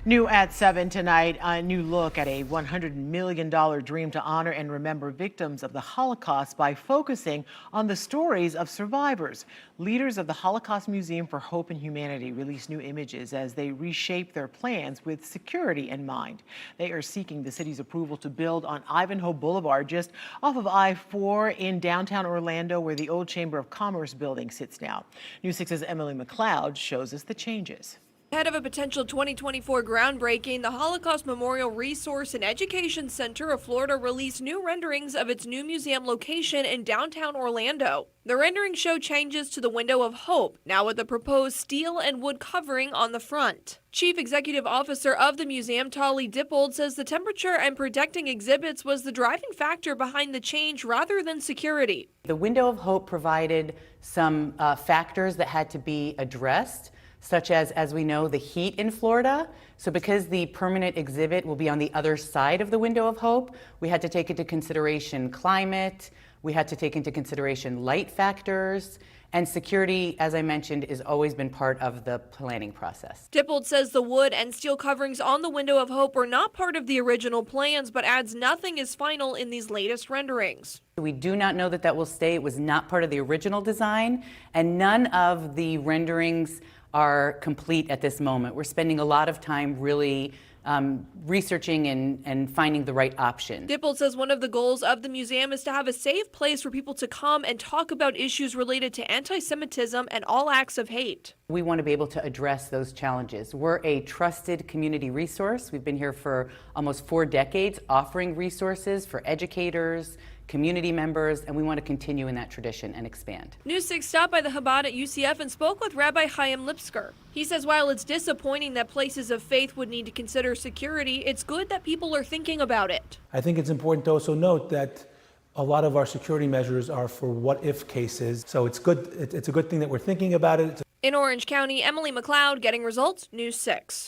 New at 7 tonight, a new look at a $100 million dream to honor and remember victims of the Holocaust by focusing on the stories of survivors. Leaders of the Holocaust Museum for Hope and Humanity released new images as they reshape their plans with security in mind. They are seeking the city's approval to build on Ivanhoe Boulevard, just off of I-4 in downtown Orlando, where the old Chamber of Commerce building sits now. News 6's Emily McLeod shows us the changes. Ahead of a potential 2024 groundbreaking, the Holocaust Memorial Resource and Education Center of Florida released new renderings of its new museum location in downtown Orlando. The renderings show changes to the Window of Hope, now with a proposed steel and wood covering on the front. Chief Executive Officer of the museum, Tali Dippold, says the temperature and protecting exhibits was the driving factor behind the change rather than security. The Window of Hope provided some factors that had to be addressed, such as we know, the heat in Florida. So because the permanent exhibit will be on the other side of the Window of Hope, we had to take into consideration climate, we had to take into consideration light factors, and security, as I mentioned, has always been part of the planning process. Dippold says the wood and steel coverings on the Window of Hope were not part of the original plans, but adds nothing is final in these latest renderings. We do not know that will stay. It was not part of the original design, and none of the renderings are complete at this moment. We're spending a lot of time really researching and finding the right option. Dippold says one of the goals of the museum is to have a safe place for people to come and talk about issues related to anti-Semitism and all acts of hate. We want to be able to address those challenges. We're a trusted community resource. We've been here for almost 4 decades, offering resources for educators, community members, and we want to continue in that tradition and expand. News 6 stopped by the Chabad at UCF and spoke with Rabbi Chaim Lipsker. He says while it's disappointing that places of faith would need to consider security, it's good that people are thinking about it. I think it's important to also note that a lot of our security measures are for what-if cases, so it's good. It's a good thing that we're thinking about it. In Orange County, Emily McLeod, Getting Results, News 6.